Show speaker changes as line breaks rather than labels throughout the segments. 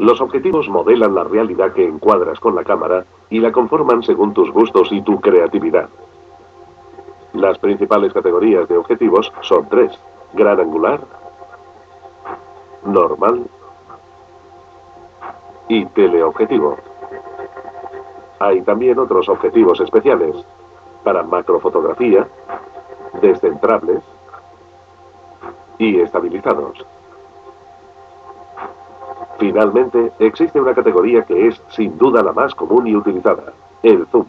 Los objetivos modelan la realidad que encuadras con la cámara y la conforman según tus gustos y tu creatividad. Las principales categorías de objetivos son tres: gran angular, normal y teleobjetivo. Hay también otros objetivos especiales para macrofotografía, descentrables y estabilizados. Finalmente, existe una categoría que es sin duda la más común y utilizada: el zoom.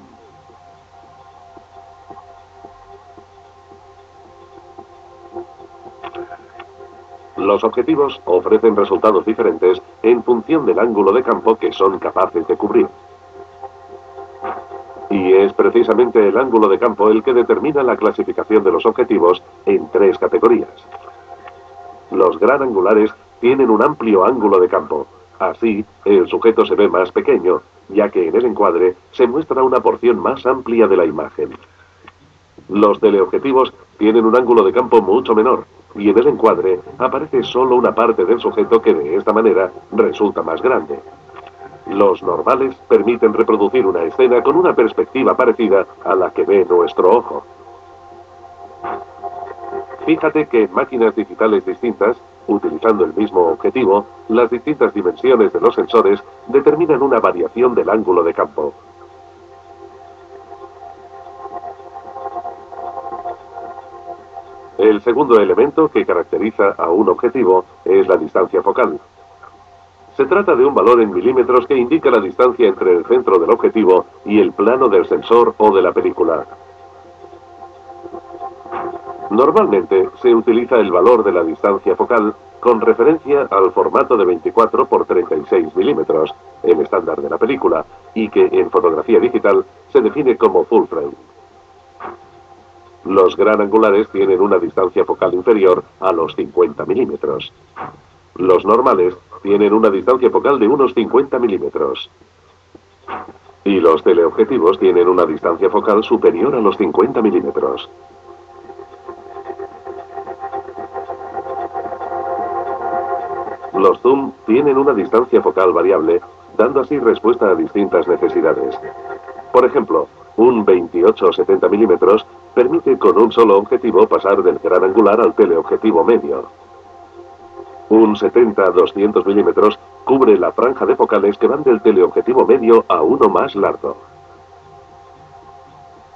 Los objetivos ofrecen resultados diferentes en función del ángulo de campo que son capaces de cubrir. Y es precisamente el ángulo de campo el que determina la clasificación de los objetivos en tres categorías. Los gran angulares tienen un amplio ángulo de campo. Así, el sujeto se ve más pequeño, ya que en el encuadre se muestra una porción más amplia de la imagen. Los teleobjetivos tienen un ángulo de campo mucho menor, y en el encuadre aparece solo una parte del sujeto que de esta manera resulta más grande. Los normales permiten reproducir una escena con una perspectiva parecida a la que ve nuestro ojo. Fíjate que en máquinas digitales distintas, utilizando el mismo objetivo, las distintas dimensiones de los sensores determinan una variación del ángulo de campo. El segundo elemento que caracteriza a un objetivo es la distancia focal. Se trata de un valor en milímetros que indica la distancia entre el centro del objetivo y el plano del sensor o de la película. Normalmente se utiliza el valor de la distancia focal con referencia al formato de 24 por 36 milímetros, el estándar de la película, y que en fotografía digital se define como full frame. Los gran angulares tienen una distancia focal inferior a los 50 milímetros. Los normales tienen una distancia focal de unos 50 milímetros. Y los teleobjetivos tienen una distancia focal superior a los 50 milímetros. Los zoom tienen una distancia focal variable, dando así respuesta a distintas necesidades. Por ejemplo, un 28-70 milímetros permite con un solo objetivo pasar del gran angular al teleobjetivo medio. Un 70-200 milímetros cubre la franja de focales que van del teleobjetivo medio a uno más largo.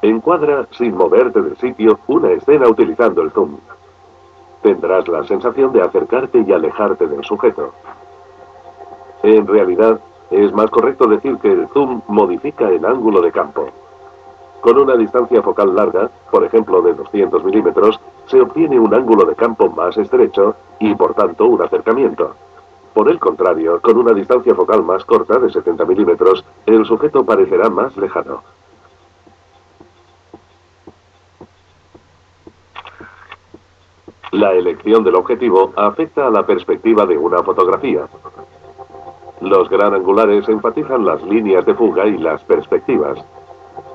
Encuadra sin moverte del sitio una escena utilizando el zoom. Tendrás la sensación de acercarte y alejarte del sujeto. En realidad, es más correcto decir que el zoom modifica el ángulo de campo. Con una distancia focal larga, por ejemplo de 200 milímetros, se obtiene un ángulo de campo más estrecho y por tanto un acercamiento. Por el contrario, con una distancia focal más corta de 70 milímetros, el sujeto parecerá más lejano. La elección del objetivo afecta a la perspectiva de una fotografía. Los gran angulares enfatizan las líneas de fuga y las perspectivas.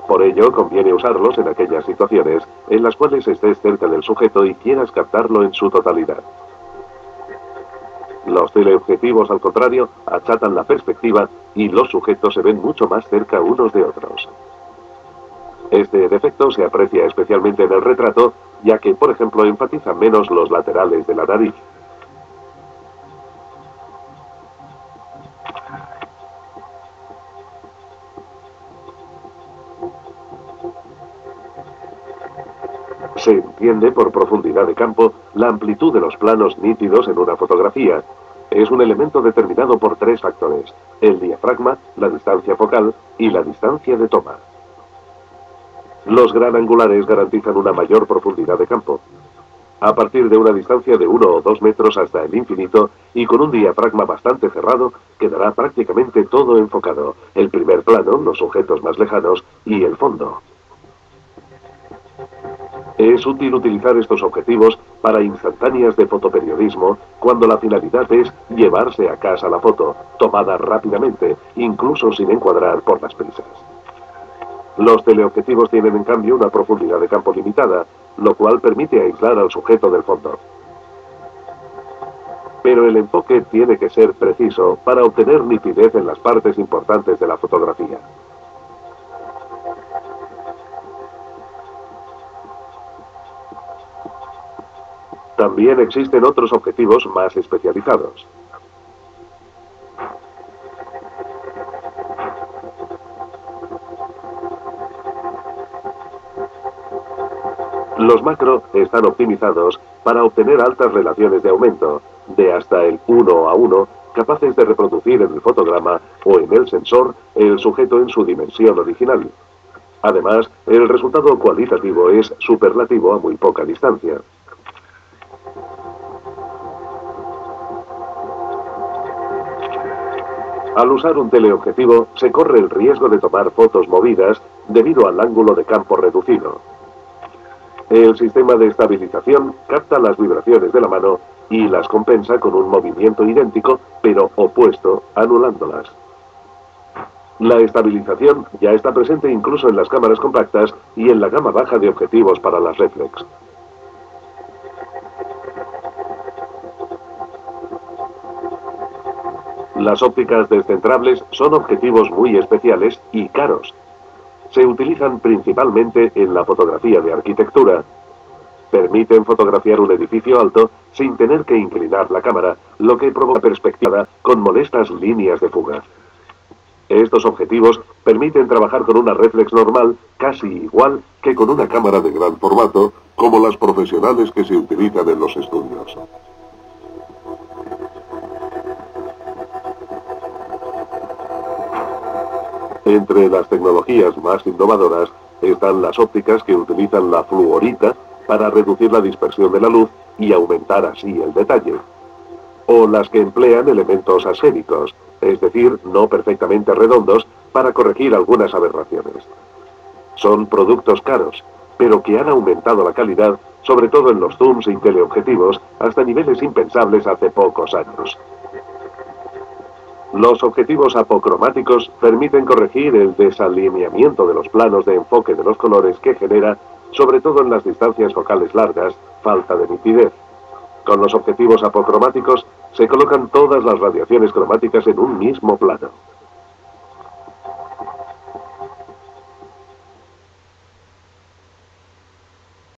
Por ello, conviene usarlos en aquellas situaciones en las cuales estés cerca del sujeto y quieras captarlo en su totalidad. Los teleobjetivos, al contrario, achatan la perspectiva y los sujetos se ven mucho más cerca unos de otros. Este defecto se aprecia especialmente en el retrato, ya que, por ejemplo, enfatiza menos los laterales de la nariz. Se entiende por profundidad de campo la amplitud de los planos nítidos en una fotografía. Es un elemento determinado por tres factores: el diafragma, la distancia focal y la distancia de toma. Los gran angulares garantizan una mayor profundidad de campo. A partir de una distancia de 1 o 2 metros hasta el infinito y con un diafragma bastante cerrado, quedará prácticamente todo enfocado: el primer plano, los sujetos más lejanos y el fondo. Es útil utilizar estos objetivos para instantáneas de fotoperiodismo cuando la finalidad es llevarse a casa la foto, tomada rápidamente, incluso sin encuadrar por las prisas. Los teleobjetivos tienen en cambio una profundidad de campo limitada, lo cual permite aislar al sujeto del fondo. pero el enfoque tiene que ser preciso para obtener nitidez en las partes importantes de la fotografía. También existen otros objetivos más especializados. Los macro están optimizados para obtener altas relaciones de aumento, de hasta el 1:1, capaces de reproducir en el fotograma o en el sensor el sujeto en su dimensión original. Además, el resultado cualitativo es superlativo a muy poca distancia. Al usar un teleobjetivo, se corre el riesgo de tomar fotos movidas debido al ángulo de campo reducido. El sistema de estabilización capta las vibraciones de la mano y las compensa con un movimiento idéntico, pero opuesto, anulándolas. La estabilización ya está presente incluso en las cámaras compactas y en la gama baja de objetivos para las reflex. Las ópticas descentrables son objetivos muy especiales y caros. Se utilizan principalmente en la fotografía de arquitectura. Permiten fotografiar un edificio alto sin tener que inclinar la cámara, lo que provoca perspectiva con molestas líneas de fuga. Estos objetivos permiten trabajar con una reflex normal casi igual que con una cámara de gran formato, como las profesionales que se utilizan en los estudios. Entre las tecnologías más innovadoras están las ópticas que utilizan la fluorita para reducir la dispersión de la luz y aumentar así el detalle, o las que emplean elementos asféricos, es decir, no perfectamente redondos, para corregir algunas aberraciones. Son productos caros, pero que han aumentado la calidad, sobre todo en los zooms y teleobjetivos, hasta niveles impensables hace pocos años. Los objetivos apocromáticos permiten corregir el desalineamiento de los planos de enfoque de los colores que genera, sobre todo en las distancias focales largas, falta de nitidez. Con los objetivos apocromáticos se colocan todas las radiaciones cromáticas en un mismo plano.